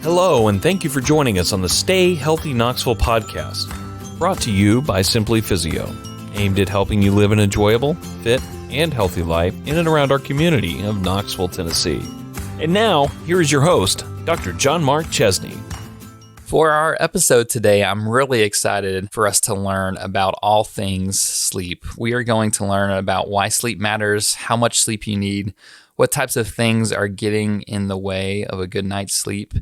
Hello, and thank you for joining us on the Stay Healthy Knoxville podcast, brought to you by Simply Physio, aimed at helping you live an enjoyable, fit, and healthy life in and around our community of Knoxville, Tennessee. And now, here is your host, Dr. John Mark Chesney. For our episode today, I'm really excited for us to learn about all things sleep. We are going to learn about why sleep matters, how much sleep you need, what types of things are getting in the way of a good night's sleep,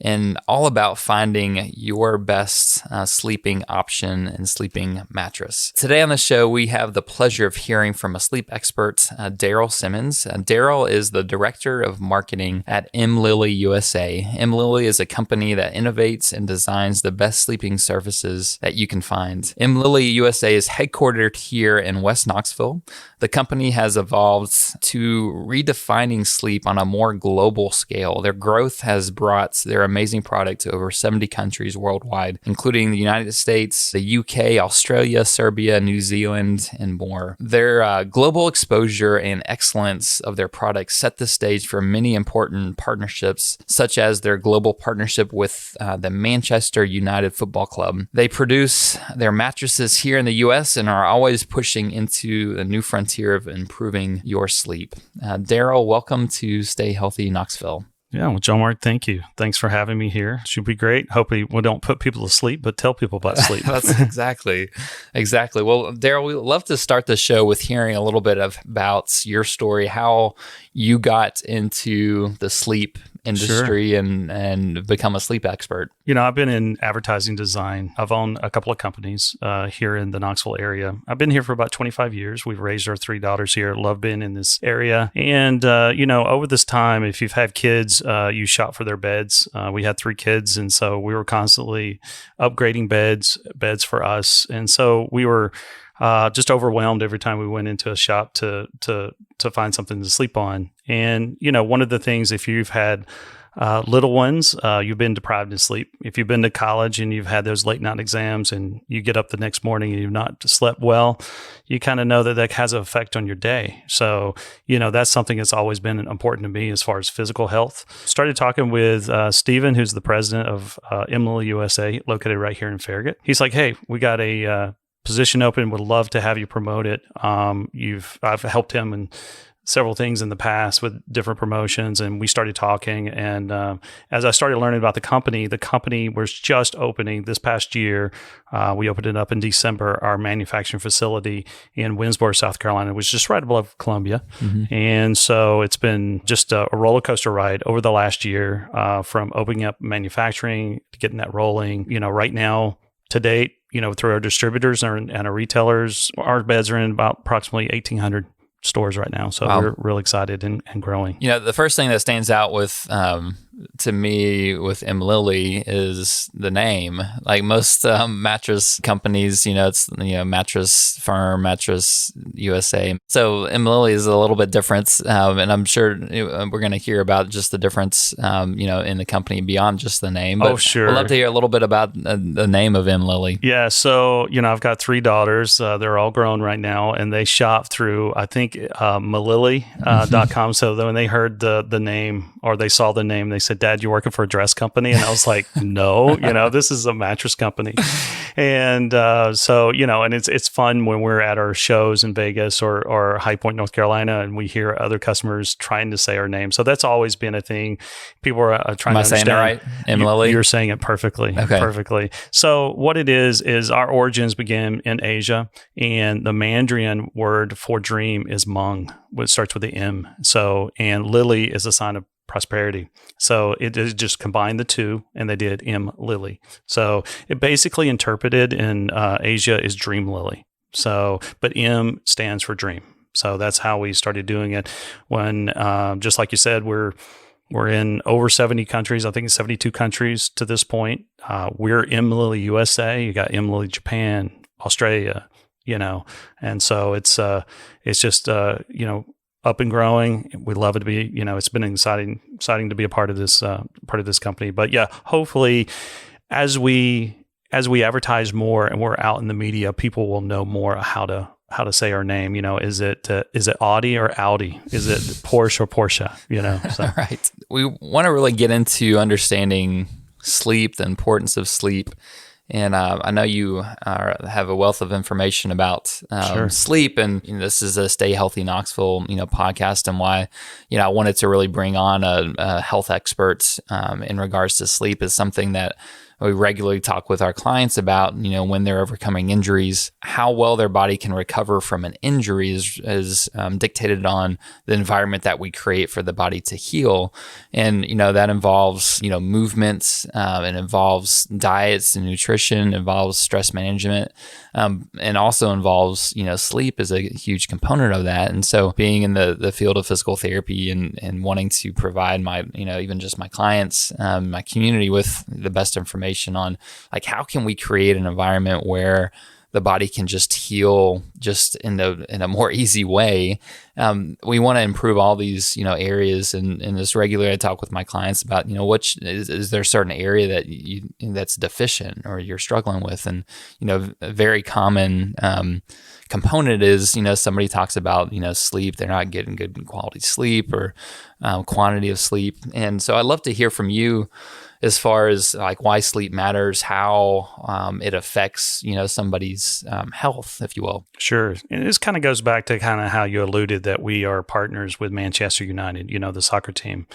and all about finding your best sleeping option and sleeping mattress. Today on the show, we have the pleasure of hearing from a sleep expert, Daryl Simmons. Daryl is the Director of Marketing at Mlily USA. Mlily is a company that innovates and designs the best sleeping services that you can find. Mlily USA is headquartered here in West Knoxville. The company has evolved to redefining sleep on a more global scale. Their growth has brought their amazing product to over 70 countries worldwide, including the United States, the UK, Australia, Serbia, New Zealand, and more. Their global exposure and excellence of their products set the stage for many important partnerships, such as their global partnership with the Manchester United Football Club. They produce their mattresses here in the US and are always pushing into a new frontier of improving your sleep. Daryl, welcome to Stay Healthy Knoxville. Yeah, well, John Mark, thank you. Thanks for having me here. Should be great. Hopefully we don't put people to sleep, but tell people about sleep. That's exactly. Well, Daryl, we'd love to start the show with hearing a little bit about your story, how you got into the sleep industry. Sure. and become a sleep expert. You know, I've been in advertising design. I've owned a couple of companies here in the Knoxville area. I've been here for about 25 years. We've raised our 3 daughters here. Love being in this area. And, over this time, if you've had kids, you shop for their beds. We had 3 kids. And so we were constantly upgrading beds for us. And so we were just overwhelmed every time we went into a shop to find something to sleep on. And, one of the things, if you've had little ones, you've been deprived of sleep. If you've been to college and you've had those late night exams and you get up the next morning and you've not slept well, you kind of know that has an effect on your day. So, that's something that's always been important to me as far as physical health. Started talking with Steven, who's the president of Mlily USA, located right here in Farragut. He's like, hey, we got a position open, would love to have you promote it. I've helped him in several things in the past with different promotions, and we started talking. And as I started learning about the company was just opening this past year. We opened it up in December, our manufacturing facility in Winnsboro, South Carolina, which is just right above Columbia. Mm-hmm. And so it's been just a roller coaster ride over the last year, from opening up manufacturing to getting that rolling. Right now, to date, through our distributors and our retailers, our beds are in about approximately 1,800 stores right now. So We're real excited and growing. The first thing that stands out with to me with Mlily is the name. Like most mattress companies, it's Mattress Firm, Mattress USA. So Mlily is a little bit different, and I'm sure we're going to hear about just the difference, in the company beyond just the name. But sure. We'd love to hear a little bit about the name of Mlily. Yeah. So I've got 3 daughters. They're all grown right now, and they shop through Mlily.com. So when they heard the name or they saw the name, they said, "Dad, you're working for a dress company?" And I was like, "No, this is a mattress company." And and it's fun when we're at our shows in Vegas or High Point, North Carolina, and we hear other customers trying to say our name. So that's always been a thing. People are trying to understand. Am I saying it right? Mlily? You're saying it perfectly. Okay. Perfectly. So what it is our origins began in Asia, and the Mandarin word for dream is Mung, which starts with the M. So, and Lily is a sign of prosperity. So it just combined the two, and they did Mlily. So it basically interpreted in Asia is dream lily. So, but M stands for dream. So that's how we started doing it. When, just like you said, we're in over 70 countries. I think it's 72 countries to this point. We're Mlily USA. You got Mlily Japan, Australia, and so it's just up and growing. We love it to be, it's been exciting to be a part of this company. But yeah, hopefully as we advertise more and we're out in the media, people will know more how to how to say our name. Is it Audi or Audi? Is it Porsche or Porsche? So. Right. We want to really get into understanding sleep, the importance of sleep. And I know you have a wealth of information about sleep, and this is a Stay Healthy Knoxville, podcast, and why, I wanted to really bring on a health expert in regards to sleep is something that we regularly talk with our clients about, when they're overcoming injuries. How well their body can recover from an injury is dictated on the environment that we create for the body to heal. And, that involves, movements, it involves diets and nutrition, involves stress management, and also involves, sleep is a huge component of that. And so being in the field of physical therapy and wanting to provide my, even just my clients, my community with the best information on like how can we create an environment where the body can just heal just in a more easy way. We want to improve all these areas, and just regularly I talk with my clients about which is there a certain area that that's deficient or you're struggling with, and a very common component is somebody talks about sleep, they're not getting good quality sleep or quantity of sleep. And so I'd love to hear from you as far as like why sleep matters, how it affects somebody's health, if you will. Sure. And this kind of goes back to kind of how you alluded that we are partners with Manchester United, the soccer team.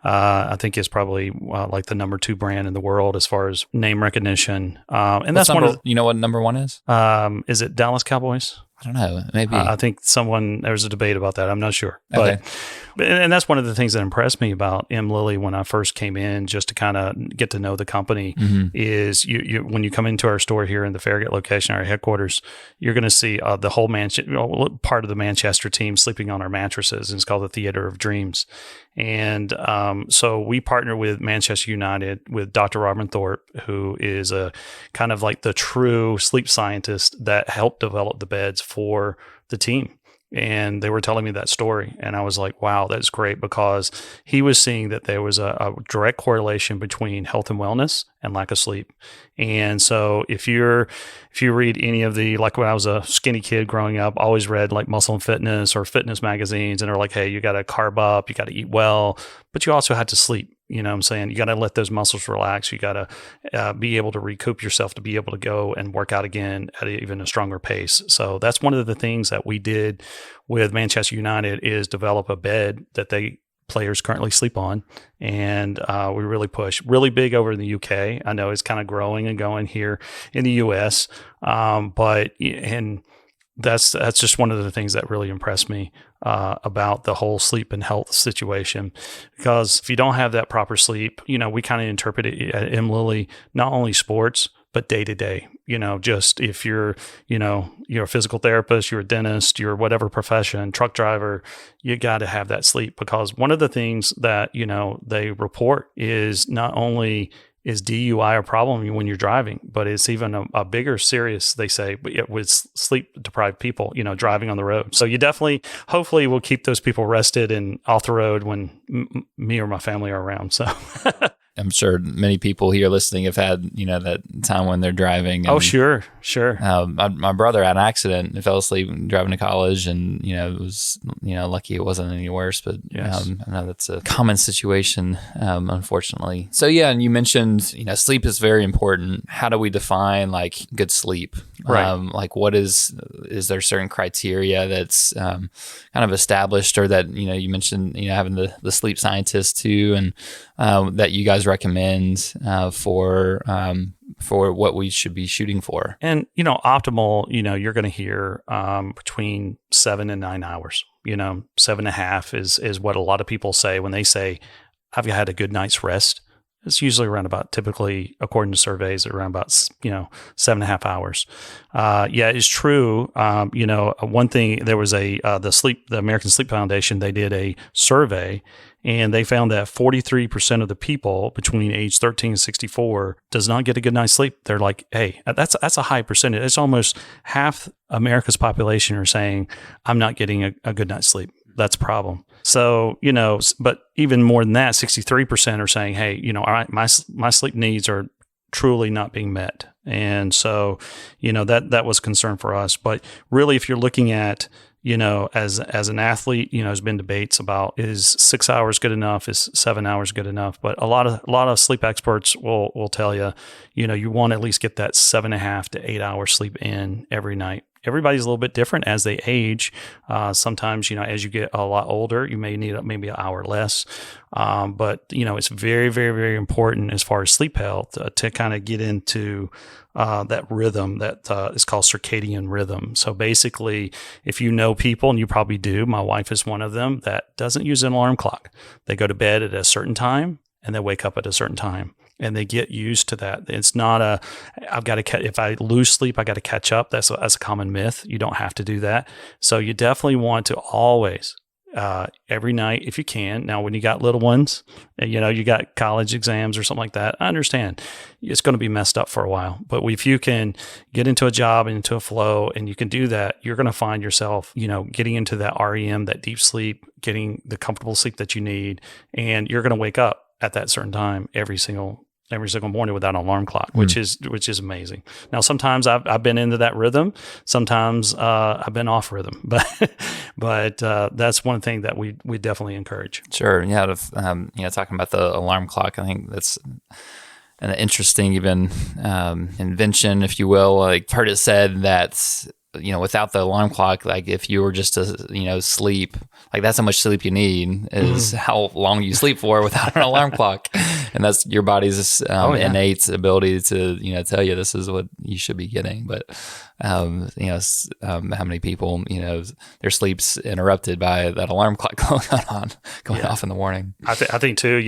I think it's probably like the number 2 brand in the world as far as name recognition. And that's one of what number 1 is? Is it Dallas Cowboys? I don't know. Maybe. I think there was a debate about that. I'm not sure. Okay. And that's one of the things that impressed me about Mlily when I first came in, just to kind of get to know the company, is you when you come into our store here in the Farragut location, our headquarters, you're going to see the whole part of the Manchester team sleeping on our mattresses. And it's called the Theater of Dreams. And so we partner with Manchester United with Dr. Robin Thorpe, who is a kind of like the true sleep scientist that helped develop the beds for the team. And they were telling me that story. And I was like, wow, that's great, because he was seeing that there was a direct correlation between health and wellness and lack of sleep. And so if you read any of like when I was a skinny kid growing up, I always read like Muscle and Fitness or fitness magazines. And they're like, hey, you got to carb up, you got to eat well, but you also had to sleep. You know what I'm saying? You got to let those muscles relax. You got to be able to recoup yourself to be able to go and work out again at even a stronger pace. So that's one of the things that we did with Manchester United is develop a bed that players currently sleep on. And we really push really big over in the UK. I know it's kind of growing and going here in the US. And that's just one of the things that really impressed me about the whole sleep and health situation, because if you don't have that proper sleep, we kind of interpret it at Mlily, not only sports, but day to day, just if you're a physical therapist, you're a dentist, you're whatever profession, truck driver, you got to have that sleep, because one of the things that, they report is not only is DUI a problem when you're driving, but it's even a bigger serious, they say, with sleep deprived people, driving on the road. So you definitely, hopefully will keep those people rested and off the road when me or my family are around. So I'm sure many people here listening have had, that time when they're driving. And, sure. My brother had an accident and fell asleep driving to college, and, it was, lucky it wasn't any worse, but yes. I know that's a common situation, unfortunately. So yeah, and you mentioned, sleep is very important. How do we define like good sleep? Right. Like what is there certain criteria that's kind of established, or that, you mentioned, having the sleep scientist too, and that you guys recommend for what we should be shooting for? And, optimal, you're going to hear between 7 and 9 hours, 7.5 is what a lot of people say when they say, I've had a good night's rest. It's usually around about, typically, according to surveys, around about, 7.5 hours. Yeah, it's true. One thing, there was the American Sleep Foundation, they did a survey, and they found that 43% of the people between age 13 and 64 does not get a good night's sleep. They're like, hey, that's a high percentage. It's almost half America's population are saying, I'm not getting a good night's sleep. That's a problem. So, but even more than that, 63% are saying, hey, all right, my sleep needs are truly not being met. And so, that was a concern for us. But really, if you're looking at, as an athlete, there's been debates about, is 6 hours good enough? Is 7 hours good enough? But a lot of sleep experts will tell you, you want to at least get that 7.5 to 8 hours sleep in every night. Everybody's a little bit different as they age. Sometimes, as you get a lot older, you may need maybe an hour less. But, it's very, very, very important as far as sleep health to kind of get into that rhythm that is called circadian rhythm. So basically, if you know people, and you probably do, my wife is one of them, that doesn't use an alarm clock. They go to bed at a certain time and they wake up at a certain time. And they get used to that. It's not if I lose sleep, I got to catch up. That's a common myth. You don't have to do that. So you definitely want to always, every night, if you can. Now, when you got little ones, you got college exams or something like that, I understand it's going to be messed up for a while. But if you can get into a job and into a flow and you can do that, you're going to find yourself, getting into that REM, that deep sleep, getting the comfortable sleep that you need. And you're going to wake up at that certain time every single morning without an alarm clock, which is amazing. Now, sometimes I've been into that rhythm. Sometimes I've been off rhythm, but that's one thing that we definitely encourage. Sure. Yeah. Talking about the alarm clock, I think that's an interesting invention, if you will. Like, heard it said that, without the alarm clock, like if you were just to, sleep, like that's how much sleep you need is how long you sleep for without an alarm clock. And that's your body's innate ability to, tell you this is what you should be getting. But, how many people, their sleep's interrupted by that alarm clock going off in the morning. I think too,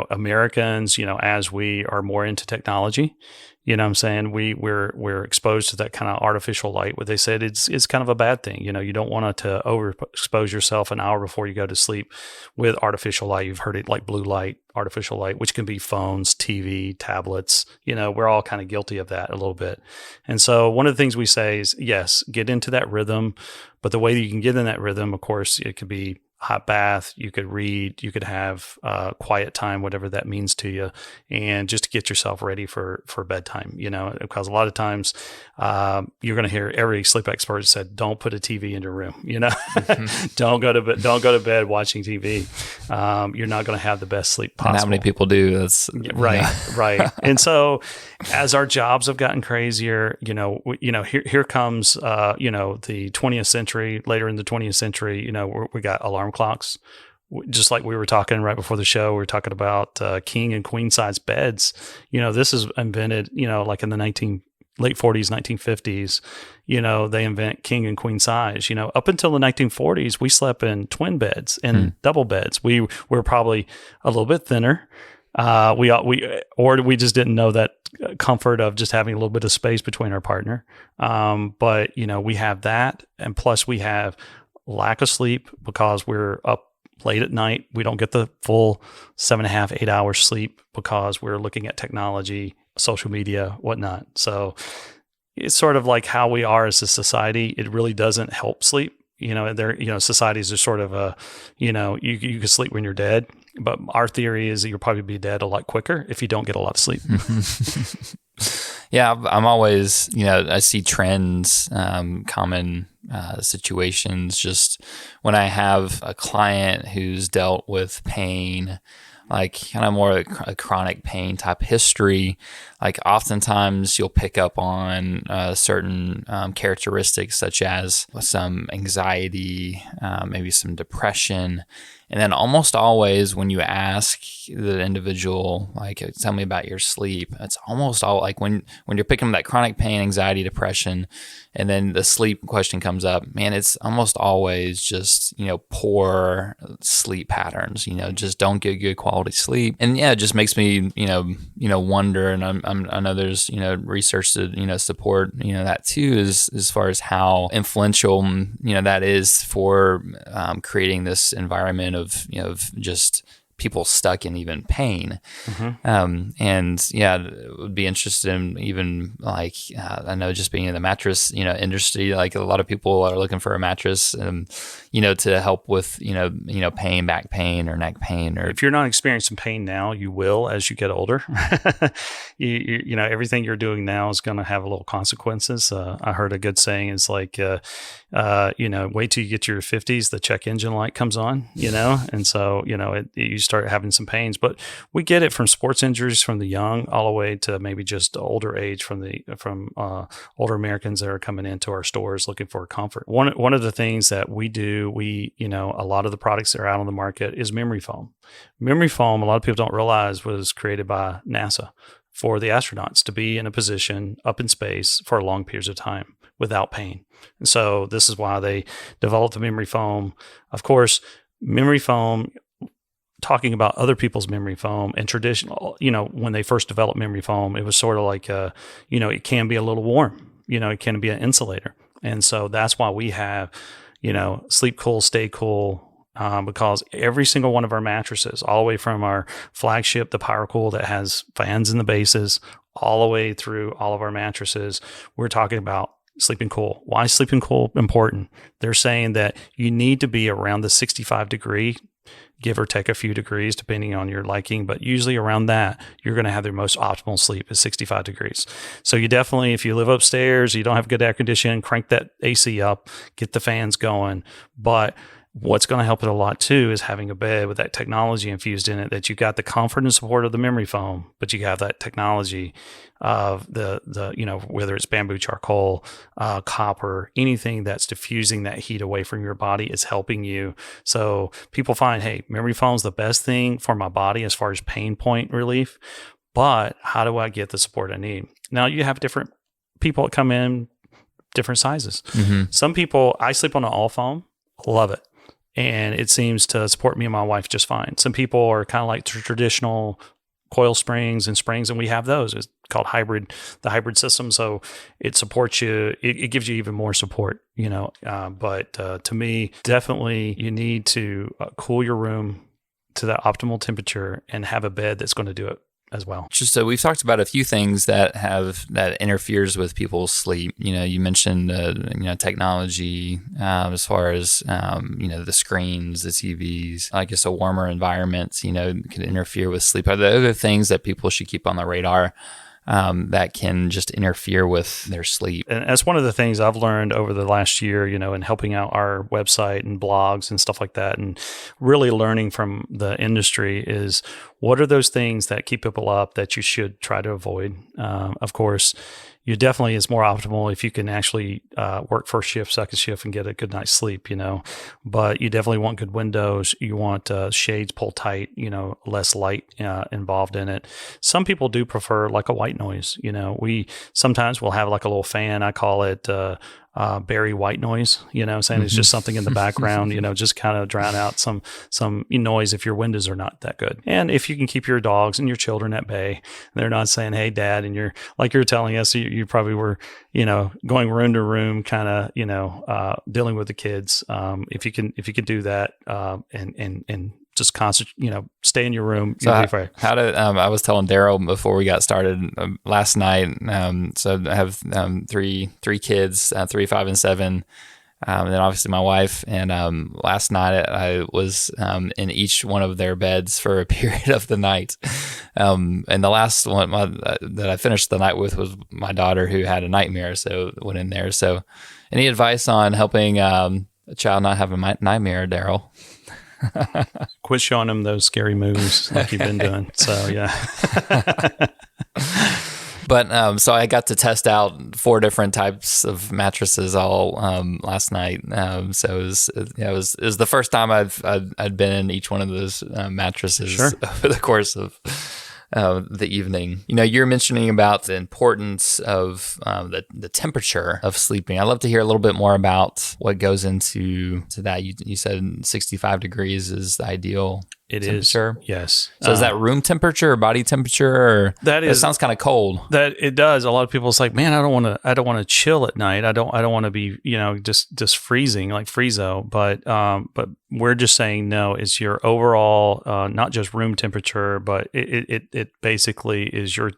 Americans, as we are more into technology, what I'm saying? We're exposed to that kind of artificial light. What they said, it's kind of a bad thing. You don't want to overexpose yourself an hour before you go to sleep with artificial light. You've heard it like blue light, artificial light, which can be phones, TV, tablets. We're all kind of guilty of that a little bit. And so one of the things we say is, yes, get into that rhythm. But the way that you can get in that rhythm, of course, it could be hot bath, you could read, you could have quiet time, whatever that means to you, and just to get yourself ready for bedtime, because a lot of times you're going to hear every sleep expert said, don't put a TV in your room, don't go to bed watching TV. You're not going to have the best sleep possible. And how many people do? That's right. And so as our jobs have gotten crazier, here comes, the 20th century, later in the 20th century, we got alarm clocks. Just like we were talking right before the show, we were talking about king and queen size beds. This is invented, like in the late 40s, 1950s, they invent king and queen size. Up until the 1940s, we slept in twin beds and double beds. We were probably a little bit thinner. We just didn't know that comfort of just having a little bit of space between our partner. But we have that. And plus we have lack of sleep because we're up late at night. We don't get the full 7.5, 8 hours sleep because we're looking at technology, social media, whatnot. So it's sort of like how we are as a society. It really doesn't help sleep. Societies are sort of you can sleep when you're dead, but our theory is that you'll probably be dead a lot quicker if you don't get a lot of sleep. Yeah, I'm always, I see trends, common situations. Just when I have a client who's dealt with pain, like kind of more a chronic pain type history, like oftentimes you'll pick up on certain characteristics such as some anxiety, maybe some depression. And then almost always when you ask the individual, like, tell me about your sleep, it's almost all like when you're picking up that chronic pain, anxiety, depression, and then the sleep question comes up, man, it's almost always just, poor sleep patterns, just don't get good quality sleep. And yeah, it just makes me, wonder. And I know there's, research to, support, that too, as far as how influential, that is for creating this environment of just people stuck in even pain. And yeah, it would be interested in even like, I know just being in the mattress, industry, like a lot of people are looking for a mattress, to help with, pain, back pain or neck pain. Or if you're not experiencing pain now, you will as you get older. Everything you're doing now is going to have a little consequences. I heard a good saying is like, wait till you get to your 50s, the check engine light comes on, and so, you start having some pains. But we get it from sports injuries from the young all the way to maybe just older age from older Americans that are coming into our stores looking for comfort. One of the things that we do, a lot of the products that are out on the market is memory foam. Memory foam, a lot of people don't realize, was created by NASA for the astronauts to be in a position up in space for long periods of time without pain. And so this is why they developed the memory foam. Of course, memory foam, talking about other people's memory foam and traditional, when they first developed memory foam, it was sort of like, it can be a little warm, it can be an insulator. And so that's why we have, sleep cool, stay cool, because every single one of our mattresses, all the way from our flagship, the PowerCool that has fans in the bases, all the way through all of our mattresses, we're talking about sleeping cool. Why is sleeping cool important? They're saying that you need to be around the 65 degree, give or take a few degrees depending on your liking, but usually around that, you're going to have the most optimal sleep is 65 degrees. So you definitely, if you live upstairs, you don't have good air conditioning, crank that AC up, get the fans going. But what's going to help it a lot too is having a bed with that technology infused in it, that you got the comfort and support of the memory foam, but you have that technology of the whether it's bamboo charcoal, copper, anything that's diffusing that heat away from your body is helping you. So people find, hey, memory foam is the best thing for my body as far as pain point relief, but how do I get the support I need? Now you have different people that come in different sizes. Some people, I sleep on an all foam, love it. And it seems to support me and my wife just fine. Some people are kind of like traditional coil springs, and we have those. It's called the hybrid system. So it supports you. It gives you even more support, But to me, definitely you need to cool your room to that optimal temperature and have a bed that's going to do it as well. Just so we've talked about a few things that interferes with people's sleep. You mentioned technology as far as the screens, the TVs. I guess a warmer environment can interfere with sleep. Are there other things that people should keep on the radar that can just interfere with their sleep? And that's one of the things I've learned over the last year, in helping out our website and blogs and stuff like that, and really learning from the industry is what are those things that keep people up that you should try to avoid? Of course, you definitely is more optimal if you can actually work first shift, second shift, and get a good night's sleep, But you definitely want good windows. You want shades pulled tight, less light involved in it. Some people do prefer like a white noise. We sometimes will have like a little fan. I call it Barry white noise, saying it's just something in the background, just kind of drown out some noise if your windows are not that good. And if you can keep your dogs and your children at bay, they're not saying, hey, Dad, and you're telling us you probably were, going room to room, kind of, dealing with the kids. If you can do that, and just stay in your room. So I was telling Daryl before we got started last night. So I have three kids, 3, 5, and 7. And then obviously my wife. And last night I was in each one of their beds for a period of the night. And the last one that I finished the night with was my daughter, who had a nightmare, so went in there. So any advice on helping a child not have a nightmare, Daryl? Quit showing them those scary movies like you've been doing. So yeah. But so I got to test out 4 different types of mattresses all last night. So it was the first time I'd been in each one of those mattresses over the course of the evening. You're mentioning about the importance of the temperature of sleeping. I'd love to hear a little bit more about what goes into that. You said 65 degrees is the ideal. It temperature? is. Yes. So is that room temperature or body temperature? Or it sounds kind of cold. That it does. A lot of people, it's like, man, I don't want to chill at night. I don't want to be, just freezing like friezo. But we're just saying no. It's your overall, not just room temperature, but it basically is your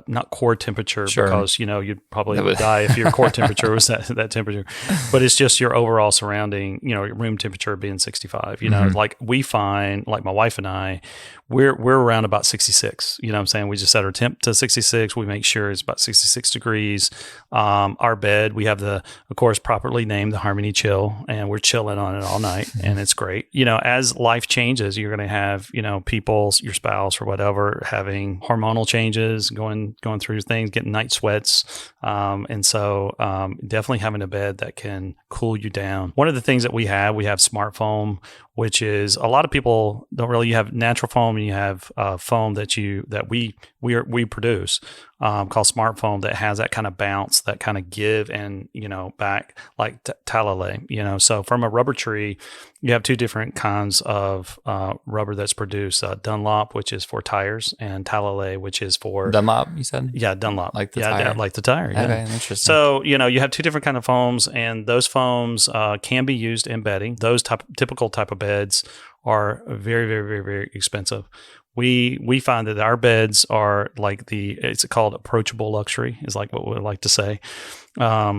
not core temperature, because you'd probably would die if your core temperature was that temperature. But it's just your overall surrounding, room temperature being 65. Like we find, like my wife and I, we're around about 66. You know what I'm saying? We just set our temp to 66. We make sure it's about 66 degrees. Our bed, we have of course, properly named the Harmony Chill, and we're chilling on it all night, and it's great. As life changes, you're going to have, people, your spouse or whatever, having hormonal changes, going through things, getting night sweats. And so definitely having a bed that can cool you down. One of the things that we have smart foam, which is a lot of people don't really. You have natural foam and you have foam that we produce called smart foam that has that kind of bounce, that kind of give and back like Talalay. So from a rubber tree, you have two different kinds of rubber that's produced: Dunlop, which is for tires, and Talalay, which is for Dunlop. You said, yeah, Dunlop, like the tire, like the tire. Yeah. Okay, interesting. So you have two different kind of foams, and those foams can be used in bedding. Those typical type of beds are very, very, very, very expensive. We find that our beds are like it's called approachable luxury, is like what we like to say. We're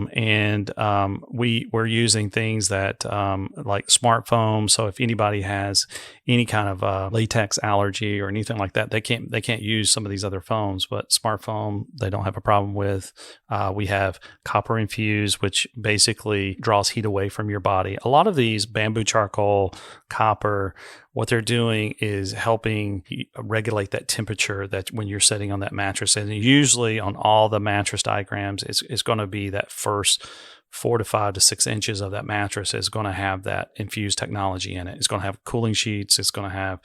using things that like smart foam. So if anybody has any kind of latex allergy or anything like that, they can't use some of these other foams, but smart foam they don't have a problem with. We have copper infused, which basically draws heat away from your body. A lot of these bamboo charcoal, copper, what they're doing is helping regulate that temperature that when you're sitting on that mattress. And usually on all the mattress diagrams, it's going to be that first 4 to 5 to 6 inches of that mattress is going to have that infused technology in it. It's going to have cooling sheets. It's going to have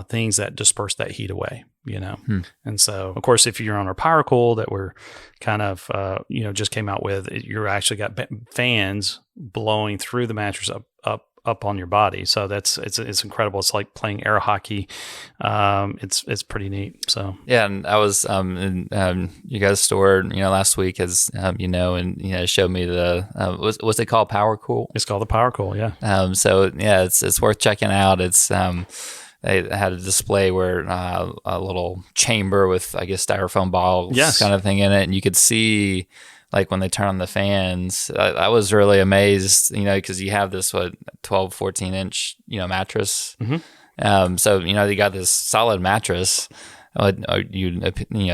things that disperse that heat away, And so, of course, if you're on our Power Cool that we're kind of, just came out with, you're actually got fans blowing through the mattress up on your body. So it's incredible. It's like playing air hockey. It's pretty neat. So yeah, and I was in you guys' store last week, as and showed me the what's it called, Power Cool? It's called the Power Cool. Yeah. So yeah, it's worth checking out. It's they had a display where a little chamber with, I guess, styrofoam balls kind of thing in it, and you could see, like when they turn on the fans, I was really amazed, because you have this 12, 14 inch, mattress. Mm-hmm. So you got this solid mattress, you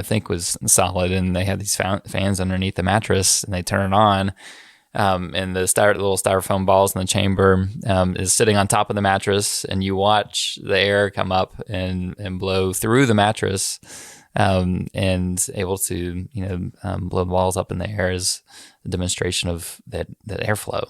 think was solid, and they had these fans underneath the mattress, and they turn it on, and the little styrofoam balls in the chamber is sitting on top of the mattress, and you watch the air come up and blow through the mattress. And able to, blow the balls up in the air is a demonstration of that airflow.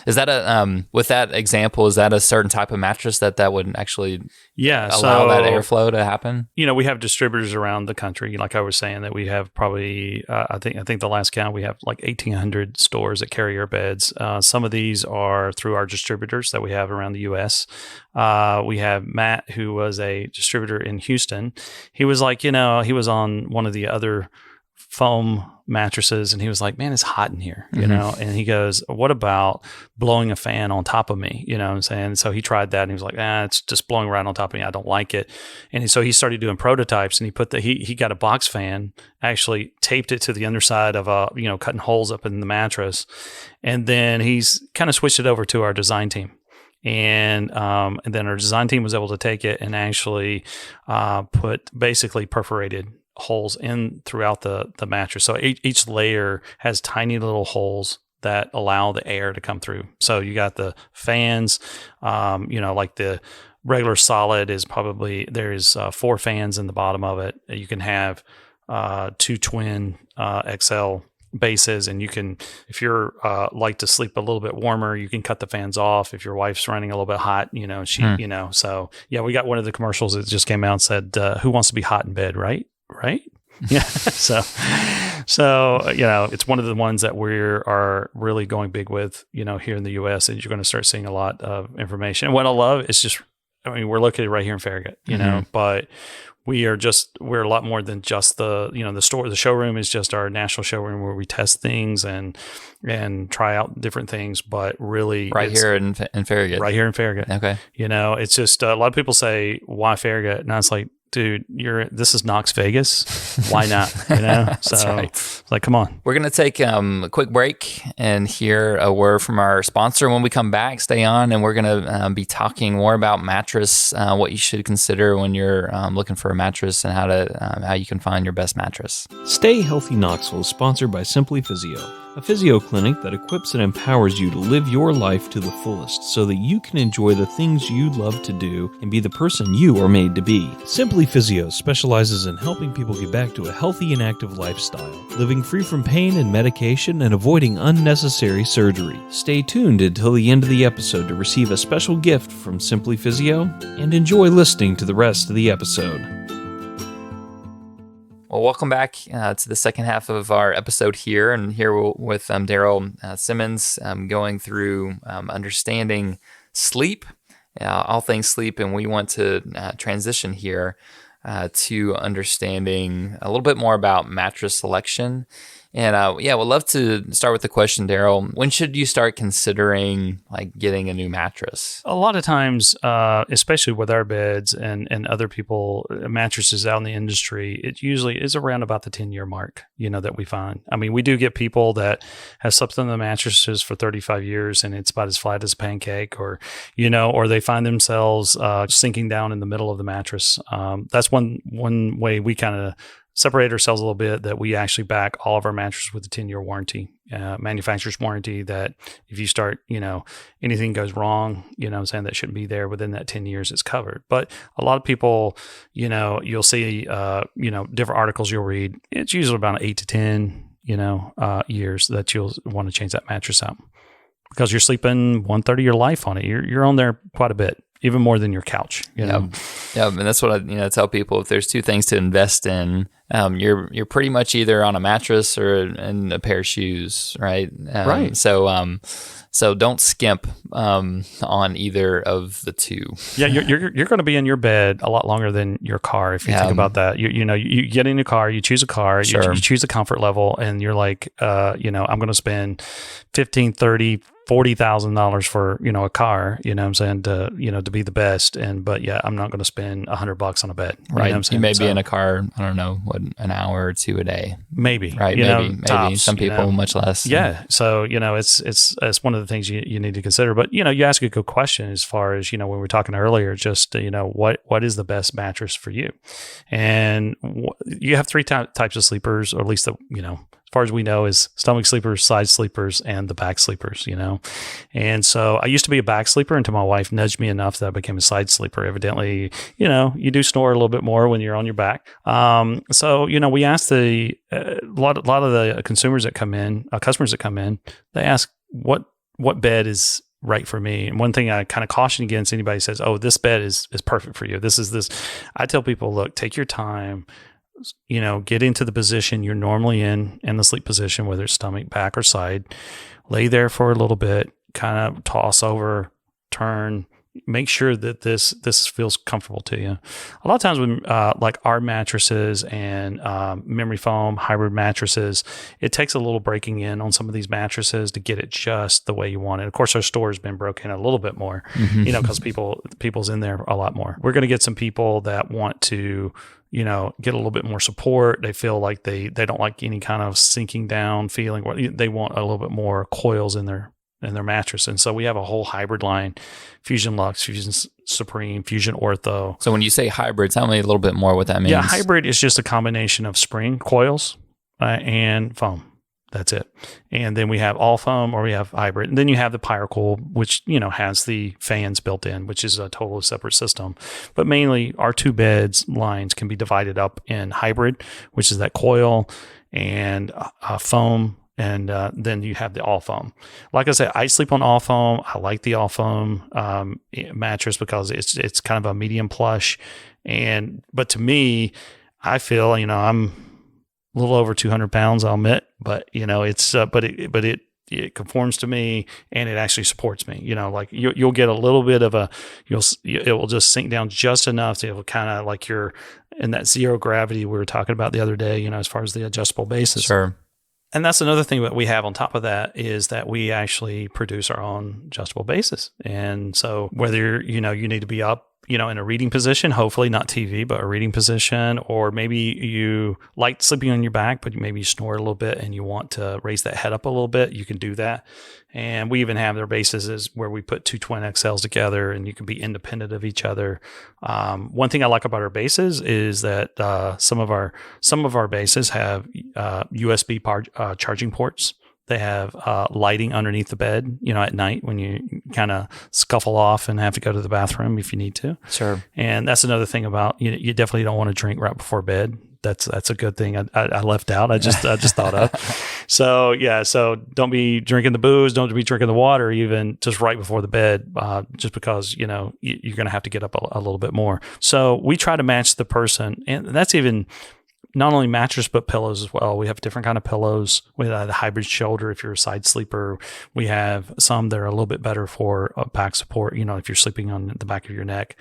Is that with that example, is that a certain type of mattress that would actually allow that airflow to happen? We have distributors around the country. Like I was saying, that we have probably, I think the last count, we have like 1,800 stores that carry our beds. Some of these are through our distributors that we have around the U.S. We have Matt, who was a distributor in Houston. He was like, he was on one of the other foam mattresses, and he was like, man, it's hot in here, and he goes, what about blowing a fan on top of me? You know what I'm saying? So he tried that, and he was like, it's just blowing right on top of me. I don't like it. And so he started doing prototypes, and he got a box fan, actually taped it to the underside of cutting holes up in the mattress. And then he's kind of switched it over to our design team. And then our design team was able to take it and actually put basically perforated holes in throughout the mattress. So each layer has tiny little holes that allow the air to come through. So you got the fans, like the regular solid is probably, there's 4 fans in the bottom of it. You can have 2 twin XL bases, and you can, if you're like to sleep a little bit warmer, you can cut the fans off. If your wife's running a little bit hot, so yeah, we got one of the commercials that just came out and said, who wants to be hot in bed, right? Yeah. So it's one of the ones that we are really going big with, here in the US, and you're going to start seeing a lot of information. And what I love is just I mean, we're located right here in Farragut, you know, but we're a lot more than just the store. The showroom is just our national showroom where we test things and try out different things, but really Right here in Farragut. Right here in Farragut. Okay. You know, it's just a lot of people say, why Farragut? And I was like, dude, this is Knox Vegas. Why not? You know? So right. it's like, come on. We're going to take a quick break and hear a word from our sponsor. When we come back, stay on, and we're going to be talking more about mattress, what you should consider when you're looking for a mattress, and how you can find your best mattress. Stay Healthy Knoxville is sponsored by Simply Physio, a physio clinic that equips and empowers you to live your life to the fullest so that you can enjoy the things you love to do and be the person you are made to be. Simply Physio specializes in helping people get back to a healthy and active lifestyle, living free from pain and medication and avoiding unnecessary surgery. Stay tuned until the end of the episode to receive a special gift from Simply Physio and enjoy listening to the rest of the episode. Well, welcome back to the second half of our episode here, and here with Daryl Simmons going through understanding sleep, all things sleep, and we want to transition here to understanding a little bit more about mattress selection. And we'd love to start with the question, Daryl. When should you start considering getting a new mattress? A lot of times, especially with our beds and other people, mattresses out in the industry, it usually is around about the 10-year mark, that we find. I mean, we do get people that have slept on the mattresses for 35 years and it's about as flat as a pancake, or they find themselves sinking down in the middle of the mattress. That's one way we kind of separate ourselves a little bit, that we actually back all of our mattresses with a 10-year warranty, manufacturer's warranty, that if you start, anything goes wrong, I'm saying, that shouldn't be there within that 10 years, it's covered. But a lot of people, you'll see, different articles you'll read, it's usually about 8 to 10, years that you'll want to change that mattress out, because you're sleeping 1/3 of your life on it. You're on there quite a bit, even more than your couch. Yeah, and that's what I tell people. If there's two things to invest in, you're pretty much either on a mattress or in a pair of shoes, right? Right. So don't skimp on either of the two. Yeah, you're going to be in your bed a lot longer than your car if you think about that. You get in your car, you choose a car, Sure. you choose a comfort level, and you're like, I'm going to spend $15,000, $30,000, $40,000 for a car, to be the best. But I'm not going to spend $100 on a bed, right? You may be in a car, I don't know, an hour or two a day, maybe, right? Maybe tops, some people much less. Yeah, so it's one of the things you need to consider. But you ask a good question as far as when we were talking earlier, just what is the best mattress for you, and you have three types of sleepers, or at least as far as we know, is stomach sleepers, side sleepers, and the back sleepers, And so I used to be a back sleeper until my wife nudged me enough that I became a side sleeper. Evidently, you do snore a little bit more when you're on your back. So, we asked a lot of the customers that come in, they ask what bed is right for me. And one thing I kind of caution against anybody says, oh, this bed is perfect for you. This is this. I tell people, look, take your time. Get into the position you're normally in the sleep position, whether it's stomach, back, or side. Lay there for a little bit, kind of toss over, turn, make sure that this feels comfortable to you. A lot of times when like our mattresses and memory foam hybrid mattresses, it takes a little breaking in on some of these mattresses to get it just the way you want it. Of course, our store has been broken a little bit more, because people's in there a lot more. We're going to get some people that want to get a little bit more support. They feel like they don't like any kind of sinking down feeling. They want a little bit more coils in their mattress. And so we have a whole hybrid line: Fusion Luxe, Fusion Supreme, Fusion Ortho. So when you say hybrid, tell me a little bit more what that means. Yeah, hybrid is just a combination of spring coils and foam. That's it. And then we have all foam, or we have hybrid. And then you have the Pyrocool, which, has the fans built in, which is a totally separate system. But mainly our two beds lines can be divided up in hybrid, which is that coil, and foam. And then you have the all foam. Like I said, I sleep on all foam. I like the all foam mattress because it's kind of a medium plush. But to me, I feel, I'm a little over 200 pounds, I'll admit, but it's, but it it conforms to me, and it actually supports me. Like you'll get a little bit of it will just sink down just enough to kind of like you're in that zero gravity we were talking about the other day, as far as the adjustable bases. Sure. And that's another thing that we have on top of that is that we actually produce our own adjustable bases. And so whether, you need to be up, in a reading position, hopefully not TV, but a reading position, or maybe you like sleeping on your back, but maybe you snore a little bit and you want to raise that head up a little bit, you can do that. And we even have their bases where we put two twin XLs together and you can be independent of each other. One thing I like about our bases is that some of our bases have USB charging ports. They have lighting underneath the bed, at night when you kind of scuffle off and have to go to the bathroom if you need to. Sure. And that's another thing about, you definitely don't want to drink right before bed. That's a good thing I left out. I just thought of. So yeah, so don't be drinking the booze, don't be drinking the water even just right before the bed, just because you're going to have to get up a little bit more. So we try to match the person, and that's even not only mattress, but pillows as well. We have different kind of pillows. We have the hybrid shoulder if you're a side sleeper. We have some that are a little bit better for back support, if you're sleeping on the back of your neck.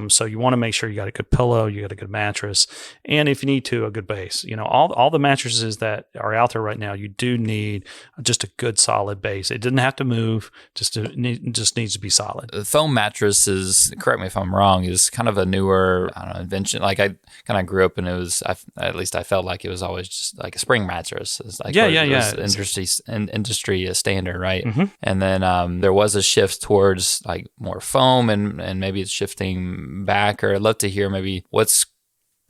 So you want to make sure you got a good pillow, you got a good mattress, and if you need to, a good base. All the mattresses that are out there right now, you do need just a good solid base. It didn't have to move, just needs to be solid. The foam mattress is, correct me if I'm wrong, is kind of a newer, invention. Like I kind of grew up and it was, at least I felt like it was always just like a spring mattress. It's like industry standard, right? Mm-hmm. And then there was a shift towards like more foam, and maybe it's shifting back. Or I'd love to hear maybe what's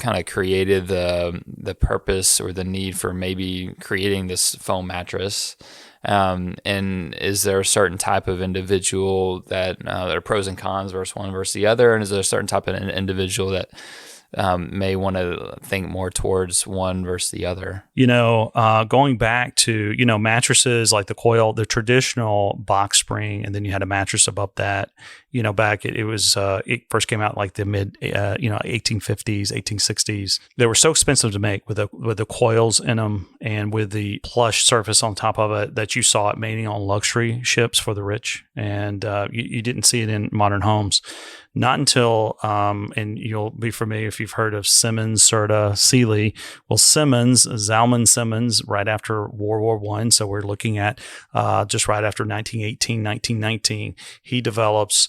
kind of created the purpose or the need for maybe creating this foam mattress. And is there a certain type of individual that there are pros and cons versus one versus the other? And is there a certain type of individual that may want to think more towards one versus the other? Going back to, mattresses like the coil, the traditional box spring, and then you had a mattress above that, back it first came out like the mid, 1850s, 1860s. They were so expensive to make with the coils in them and with the plush surface on top of it that you saw it mainly on luxury ships for the rich. And you didn't see it in modern homes. Not until, and you'll be familiar if you've heard of Simmons, Serta, Sealy. Well, Zalman Simmons, right after World War I, so we're looking at just right after 1918, 1919, he develops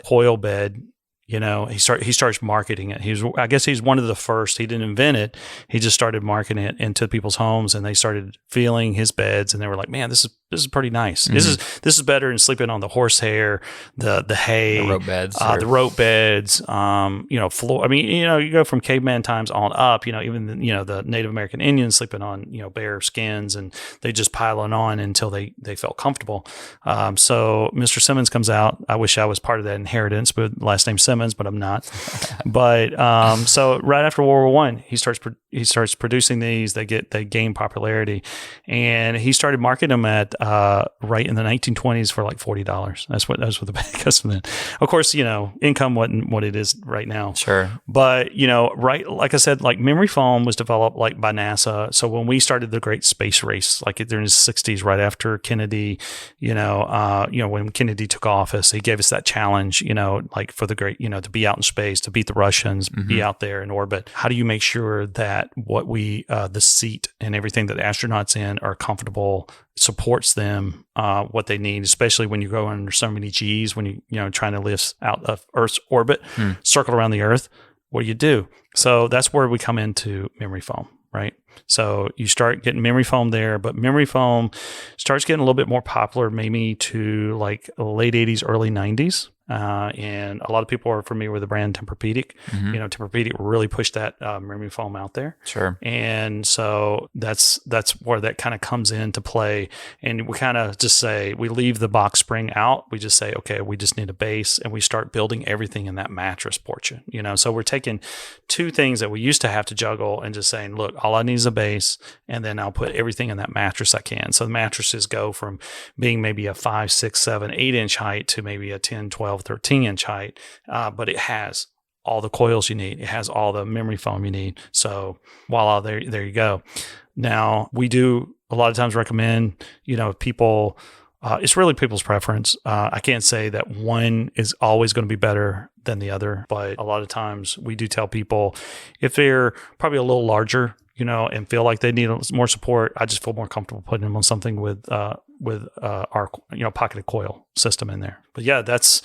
coil bed. He starts marketing it. I guess he's one of the first. He didn't invent it. He just started marketing it into people's homes, and they started feeling his beds, and they were like, "Man, this is pretty nice. Mm-hmm. This is better than sleeping on the horsehair, the hay, the rope beds, floor. I mean, you go from caveman times on up. Even the Native American Indians sleeping on bare skins, and they just piling on until they felt comfortable. So Mr. Simmons comes out. I wish I was part of that inheritance, but last name Simmons, but I'm not. But so right after World War I, he starts producing these. They gain popularity, and he started marketing them at right in the 1920s for like $40. That's what the bag cost then. Of course, income wasn't what it is right now. Sure. But right, like I said, like memory foam was developed like by NASA. So when we started the great space race, like during the 60s, right after Kennedy, when Kennedy took office, he gave us that challenge, like for the great, to be out in space, to beat the Russians, Mm-hmm. be out there in orbit. How do you make sure that what the seat and everything that the astronauts in are comfortable, supports them what they need, especially when you go under so many G's, when you trying to lift out of Earth's orbit, circle around the Earth. What do? So that's where we come into memory foam, right? So you start getting memory foam there, but memory foam starts getting a little bit more popular maybe to like late 80s, early 90s. And a lot of people are familiar with the brand Tempur-Pedic. Mm-hmm. Tempur-Pedic really pushed that memory foam out there. Sure. And so that's where that kind of comes into play. And we kind of just say, we leave the box spring out. We just say, okay, we just need a base, and we start building everything in that mattress portion. So we're taking two things that we used to have to juggle and just saying, look, all I need is a base, and then I'll put everything in that mattress I can. So the mattresses go from being maybe a 5, 6, 7, 8 inch height to maybe a 10, 12, 13 inch height, but it has all the coils you need. It has all the memory foam you need. So voila, there you go. Now, we do a lot of times recommend, people, it's really people's preference. I can't say that one is always going to be better than the other, but a lot of times we do tell people if they're probably a little larger, and feel like they need more support, I just feel more comfortable putting them on something with our pocketed coil system in there. But yeah, that's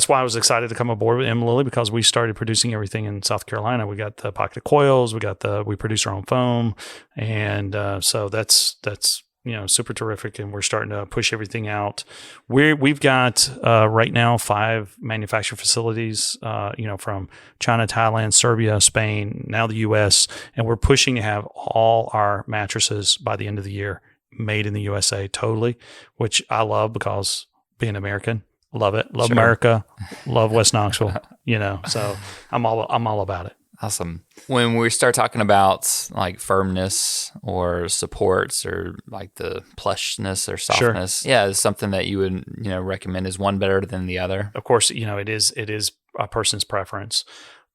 why I was excited to come aboard with Mlily, because we started producing everything in South Carolina. We got the pocketed coils, we produce our own foam, and so that's super terrific, and we're starting to push everything out. We've got right now 5 manufacturing facilities, from China, Thailand, Serbia, Spain, now the U.S., and we're pushing to have all our mattresses by the end of the year made in the USA totally, which I love because being American, love it, love Sure. America, love West Knoxville, so I'm all about it. Awesome. When we start talking about like firmness or supports or like the plushness or softness, Sure. Yeah, it's something that you would, recommend. Is one better than the other? Of course, it is a person's preference.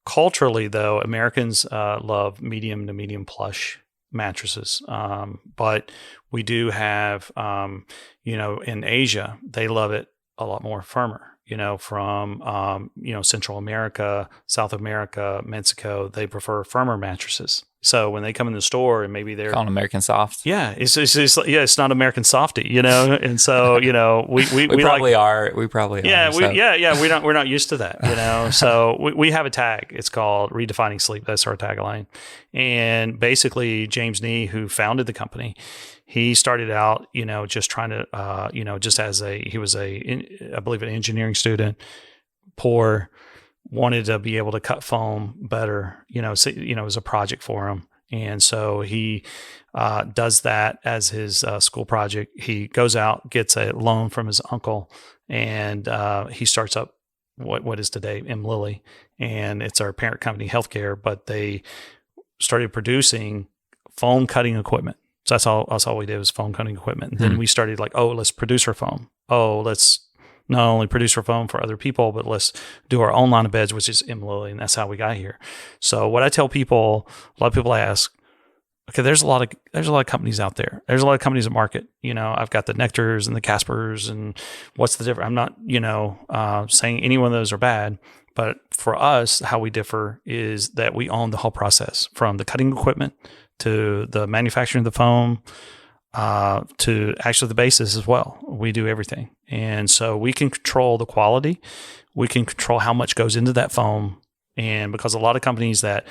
Culturally, though, Americans love medium to medium plush mattresses. But we do have, in Asia, they love it a lot more firmer. From Central America, South America, Mexico, they prefer firmer mattresses. So when they come in the store and maybe they're calling American soft, it's not American softy, and so we probably are. We probably are. We're not used to that, So we have a tag. It's called Redefining Sleep. That's our tagline. And basically, James Nee, who founded the company, he started out, just trying to, just as he was I believe an engineering student, poor, wanted to be able to cut foam better, it was a project for him. And so he does that as his school project. He goes out, gets a loan from his uncle, and he starts up what is today Mlily. And it's our parent company, Healthcare, but they started producing foam cutting equipment. So that's all we did was foam cutting equipment. And then we started let's produce our foam. Let's not only produce our foam for other people, but let's do our own line of beds, which is Mlily, and that's how we got here. So what I tell people, a lot of people ask, okay, there's a lot of companies out there. There's a lot of companies that market. I've got the Nectars and the Caspers, and what's the difference? I'm not, saying any one of those are bad. But for us, how we differ is that we own the whole process, from the cutting equipment to the manufacturing of the foam, to actually the bases as well. We do everything. And so we can control the quality. We can control how much goes into that foam. And because a lot of companies that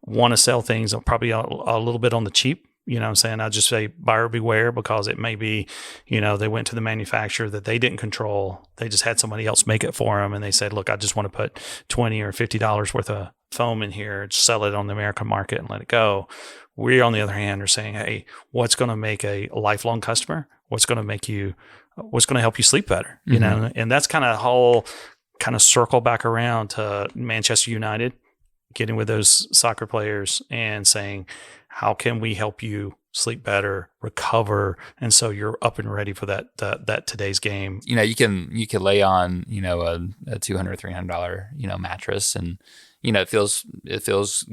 want to sell things are probably a little bit on the cheap, I'm saying, I just say buyer beware, because it may be, they went to the manufacturer that they didn't control. They just had somebody else make it for them. And they said, look, I just want to put $20 or $50 worth of foam in here, sell it on the American market and let it go. We, on the other hand, are saying, hey, what's going to make a lifelong customer? What's going to help you sleep better? And that's kind of circle back around to Manchester United, getting with those soccer players and saying, how can we help you sleep better, recover, and so you're up and ready for that today's game? You can lay on a $200, $300 mattress, and it feels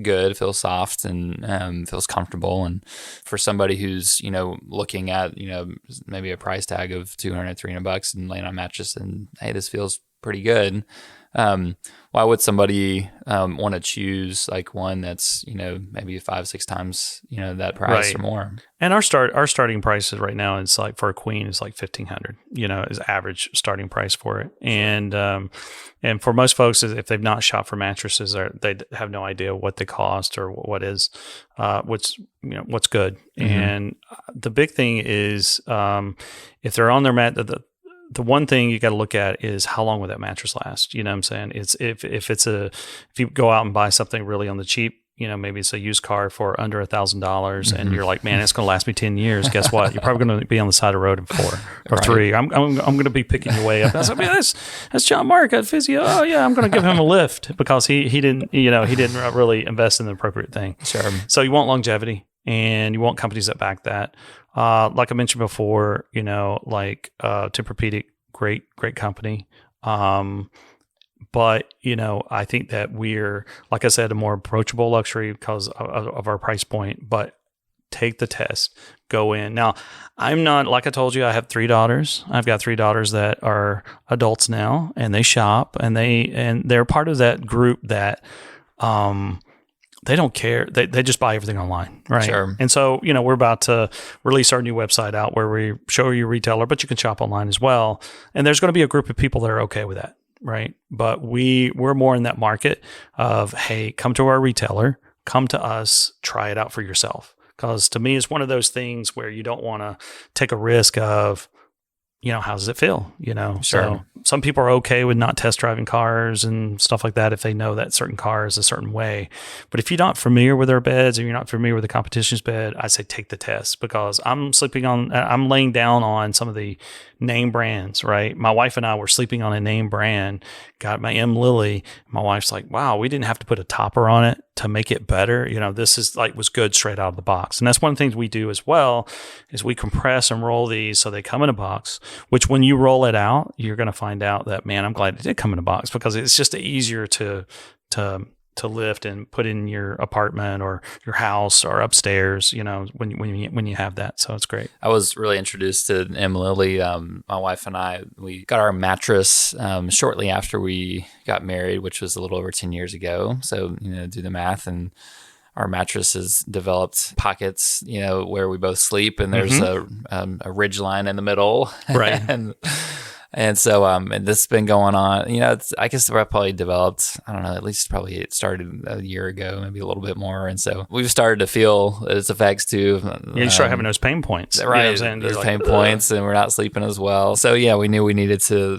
good, it feels soft, and feels comfortable. And for somebody who's looking at maybe a price tag of $200, $300 and laying on a mattress, and hey, this feels pretty good. Why would somebody want to choose one that's maybe 5-6 times that price right. or more? And our starting prices right now is for a queen is $1,500. Is average starting price for it. And for most folks, if they've not shopped for mattresses, or they have no idea what they cost or what's good. Mm-hmm. And the big thing is if they're on their mat, the one thing you got to look at is how long will that mattress last? You know what I'm saying? It's if you go out and buy something really on the cheap, maybe it's a used car for under $1,000, and you're like, man, it's going to last me 10 years. Guess what? You're probably going to be on the side of the road in 4 or right. 3. I'm going to be picking your way up. I was like, man, that's John Mark at Physio. Oh yeah, I'm going to give him a lift because he didn't really invest in the appropriate thing. Sure. So you want longevity, and you want companies that back that. Like I mentioned before, Tempur-Pedic, great company. But, I think that we're, like I said, a more approachable luxury because of our price point. But take the test, go in. Now, I'm not, like I told you, I have 3 daughters. I've got 3 daughters that are adults now, and they shop, and they're part of that group that they don't care. They just buy everything online, right? Sure. And so, we're about to release our new website out where we show you retailer, but you can shop online as well. And there's going to be a group of people that are okay with that, right? But we're more in that market of, hey, come to our retailer, come to us, try it out for yourself. Because to me, it's one of those things where you don't want to take a risk of, how does it feel? Sure. So some people are okay with not test driving cars and stuff like that if they know that certain car is a certain way. But if you're not familiar with our beds and you're not familiar with the competition's bed, I say take the test, because I'm laying down on some of the name brands, right? My wife and I were sleeping on a name brand, got my Mlily. My wife's like, wow, we didn't have to put a topper on it to make it better. This is was good straight out of the box. And that's one of the things we do as well, is we compress and roll these so they come in a box, which when you roll it out, you're going to find out that, man, I'm glad it did come in a box, because it's just easier to lift and put in your apartment or your house or upstairs, when you have that. So it's great. I was really introduced to Mlily. My wife and I, we got our mattress shortly after we got married, which was a little over 10 years ago. So, do the math, and our mattress has developed pockets, where we both sleep, and there's a ridge line in the middle. Right. And so, and this has been going on, I guess I probably developed, I don't know, at least probably it started a year ago, maybe a little bit more. And so we've started to feel its effects too. You start having those pain points. Right. Those pain points, and we're not sleeping as well. So yeah, we knew we needed to,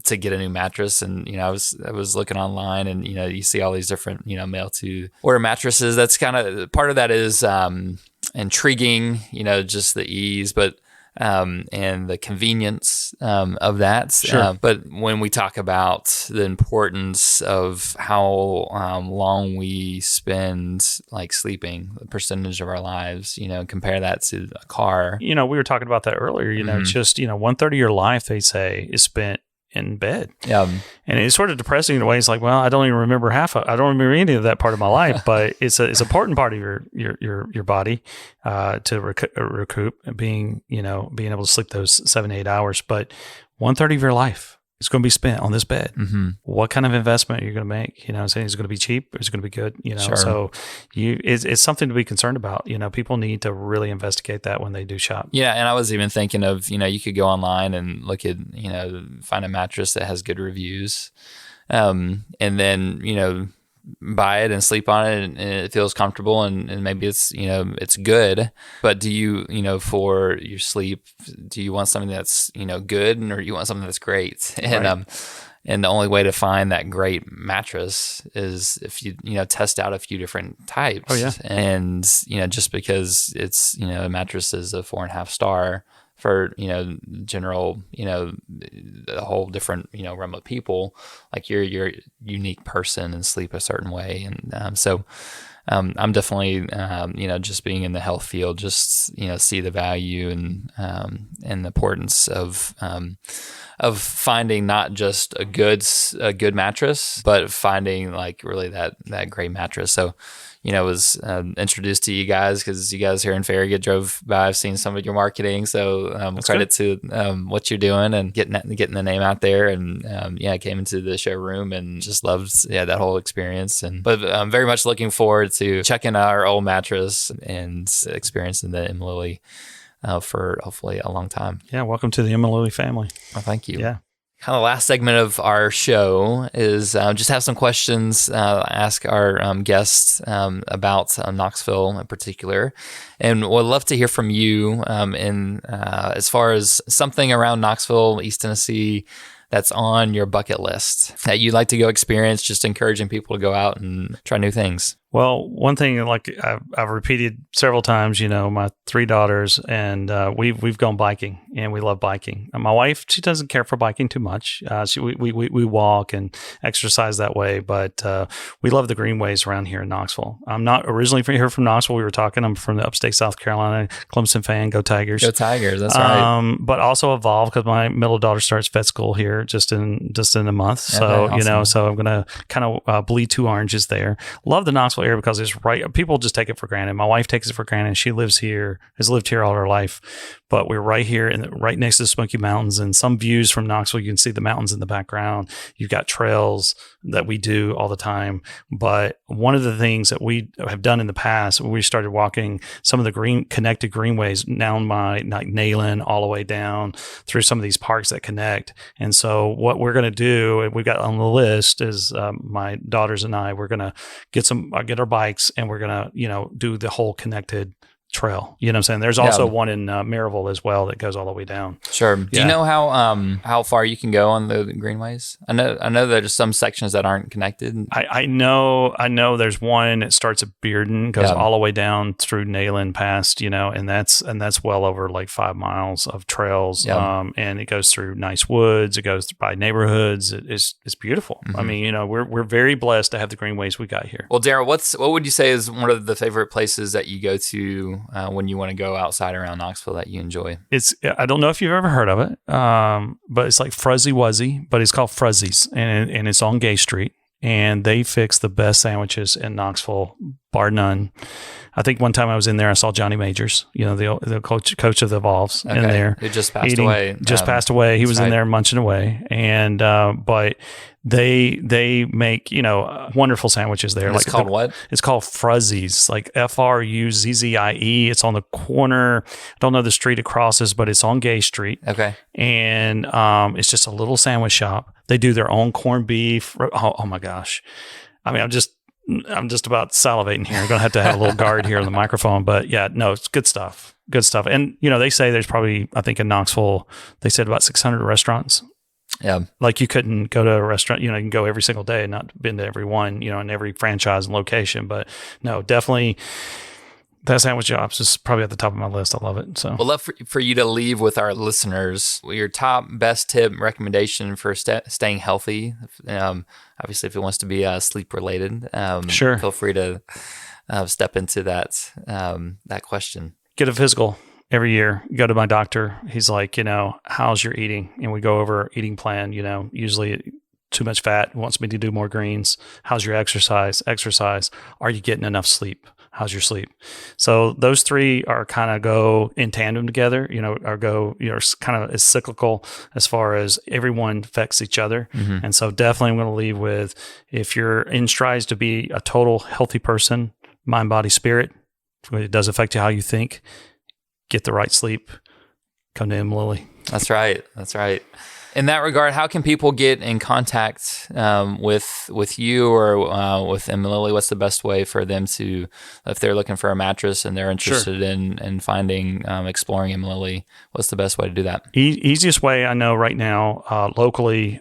to get a new mattress. And, I was looking online, and, you see all these different, mail to order mattresses. That's kind of, part of that is intriguing, just the ease, but and the convenience of that. Sure. But when we talk about the importance of how long we spend sleeping, the percentage of our lives, compare that to a car. We were talking about that earlier. It's just, 1/3 of your life, they say, is spent in bed. Yeah. And it's sort of depressing in a way. It's like, well, I don't even remember I don't remember any of that part of my life, but it's an important part of your body to recoup and being able to sleep those 7-8 hours. But 1/3 of your life is going to be spent on this bed. Mm-hmm. What kind of investment are you going to make? I'm saying, is it going to be cheap or is it going to be good? Sure. So it's something to be concerned about. People need to really investigate that when they do shop. Yeah. And I was even thinking of, you could go online and look at, find a mattress that has good reviews. And then, buy it and sleep on it, and it feels comfortable, and maybe it's, it's good. But do you, for your sleep, do you want something that's, good, or you want something that's great? And, Right. And the only way to find that great mattress is if you, test out a few different types. Oh, yeah. And, just because it's, a mattress is a 4.5 star for, general, a whole different, realm of people, like you're a unique person and sleep a certain way. And so I'm definitely, just being in the health field, just, see the value and the importance of finding not just a good mattress, but finding really that great mattress. So, was introduced to you guys because you guys here in Farragut drove by. I've seen some of your marketing, so credit to what you're doing and getting the name out there. And I came into the showroom and just loved that whole experience. But I'm very much looking forward to checking our old mattress and experiencing the Mlily for hopefully a long time. Yeah, welcome to the Mlily family. Well, thank you. Yeah. Kind of the last segment of our show is just have some questions, ask our guests about Knoxville in particular. And we'd love to hear from you as far as something around Knoxville, East Tennessee, that's on your bucket list that you'd like to go experience, just encouraging people to go out and try new things. Well, one thing like I've repeated several times, my 3 daughters, and we've gone biking, and we love biking. And my wife, she doesn't care for biking too much. We walk and exercise that way, but we love the greenways around here in Knoxville. I'm not originally here from Knoxville. We were talking. I'm from the upstate South Carolina. Clemson fan. Go Tigers. Go Tigers. That's right. But also evolve because my middle daughter starts vet school here just in a month. So awesome. so I'm gonna kind of bleed 2 oranges there. Love the Knoxville area because it's right. People just take it for granted. My wife takes it for granted. She lives here, has lived here all her life, but we're right here and right next to the Smoky Mountains, and some views from Knoxville. You can see the mountains in the background. You've got trails that we do all the time. But one of the things that we have done in the past, we started walking some of the connected greenways down by like Nayland all the way down through some of these parks that connect. And so what we're going to do, we've got on the list is my daughters and I, we're going to get our bikes, and we're going to, do the whole connected trail. You know what I'm saying? There's also one in Maryville as well that goes all the way down. Sure. Do you know how far you can go on the greenways? I know there's some sections that aren't connected. I know there's one that starts at Bearden, goes all the way down through Nayland past, and that's well over like 5 miles of trails. And it goes through nice woods. It goes by neighborhoods. It's beautiful. Mm-hmm. I mean, we're very blessed to have the greenways we got here. Well, Daryl, what would you say is one of the favorite places that you go to when you want to go outside around Knoxville that you enjoy? I don't know if you've ever heard of it, but it's like Fuzzy Wuzzy, but it's called Fruzzies, and it's on Gay Street, and they fix the best sandwiches in Knoxville, bar none. I think one time I was in there, I saw Johnny Majors, the coach of the Evolves in there. It just passed away. Passed away. He was in there munching away, and but they make wonderful sandwiches there. It's called what? It's called Fruzzies, like Fruzzie. It's on the corner. I don't know the street it crosses, but it's on Gay Street. Okay, and it's just a little sandwich shop. They do their own corned beef. Oh my gosh! I mean, I'm just about salivating here. I'm going to have a little guard here on the microphone. But yeah, no, it's good stuff. Good stuff. And, they say there's probably, I think in Knoxville, they said about 600 restaurants. Yeah. Like you couldn't go to a restaurant, you can go every single day and not been to every one, in every franchise and location. But no, definitely that sandwich shop is just probably at the top of my list. I love it. So, we'd love for you to leave with our listeners your top best tip recommendation for staying healthy. Obviously, if it wants to be sleep related, sure. Feel free to step into that question. Get a physical every year. Go to my doctor. He's like, how's your eating? And we go over eating plan. Usually too much fat. Wants me to do more greens. How's your exercise? Are you getting enough sleep? How's your sleep? So those 3 are kind of go in tandem together, kind of as cyclical as far as everyone affects each other. Mm-hmm. And so definitely I'm going to leave with, if you're in strides to be a total healthy person, mind, body, spirit, it does affect you how you think, get the right sleep, come to Mlily. That's right. In that regard, how can people get in contact with you or with Mlily? What's the best way for them to, if they're looking for a mattress and they're interested in finding, exploring Mlily, what's the best way to do that? Easiest way I know right now, locally,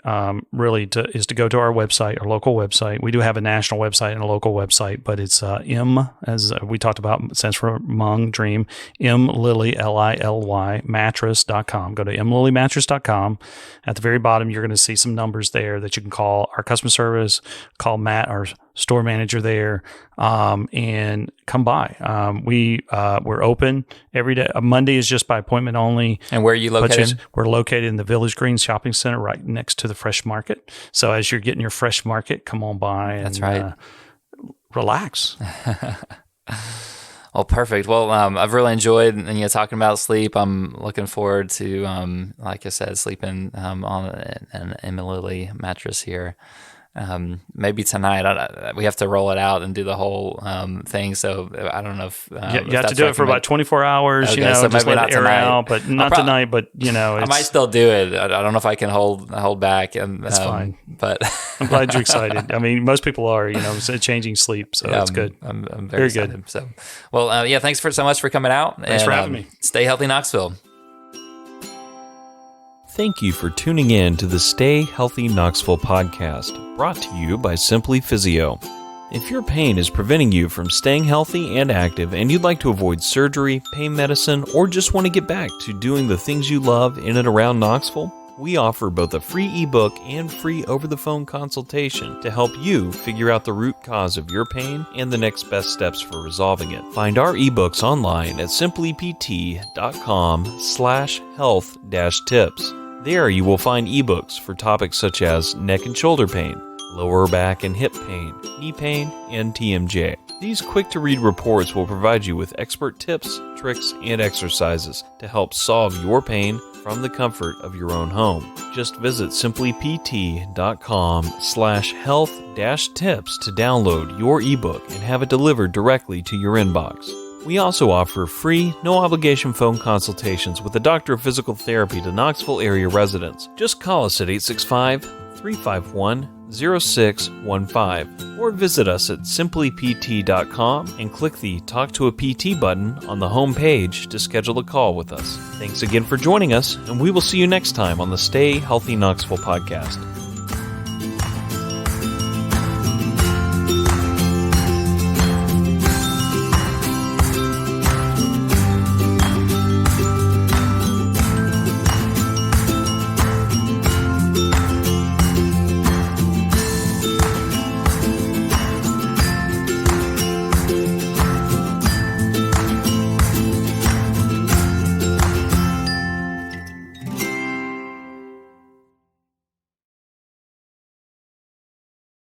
really is to go to our website, our local website. We do have a national website and a local website, but it's as we talked about, stands for Mung Dream, Mlily, Lily, mattress.com. Go to mlilymattress.com. At the very bottom, you're going to see some numbers there that you can call our customer service, call Matt, our store manager there, and come by. We're open every day. Monday is just by appointment only. And where are you located? We're located in the Village Green Shopping Center, right next to the Fresh Market. So as you're getting your Fresh Market, come on by and That's right. Relax. Well, perfect. Well, I've really enjoyed talking about sleep. I'm looking forward to, like I said, sleeping on an Mlily mattress here. Maybe tonight. We have to roll it out and do the whole thing. So I don't know if you have to do it for about 24 hours. Okay, so just maybe let it air out, but not tonight. But I might still do it. I don't know if I can hold back. And that's fine. But I'm glad you're excited. I mean, most people are. Changing sleep, so that's good. I'm very excited. Good. So, well, thanks so much for coming out. Thanks for having me. Stay healthy, Knoxville. Thank you for tuning in to the Stay Healthy Knoxville podcast, brought to you by Simply Physio. If your pain is preventing you from staying healthy and active and you'd like to avoid surgery, pain medicine, or just want to get back to doing the things you love in and around Knoxville, we offer both a free ebook and free over-the-phone consultation to help you figure out the root cause of your pain and the next best steps for resolving it. Find our ebooks online at simplypt.com/health-tips. There you will find ebooks for topics such as neck and shoulder pain, lower back and hip pain, knee pain, and TMJ. These quick-to-read reports will provide you with expert tips, tricks, and exercises to help solve your pain from the comfort of your own home. Just visit simplypt.com/health-tips to download your ebook and have it delivered directly to your inbox. We also offer free, no-obligation phone consultations with a doctor of physical therapy to Knoxville area residents. Just call us at 865-351-0615 or visit us at simplypt.com and click the Talk to a PT button on the home page to schedule a call with us. Thanks again for joining us, and we will see you next time on the Stay Healthy Knoxville podcast.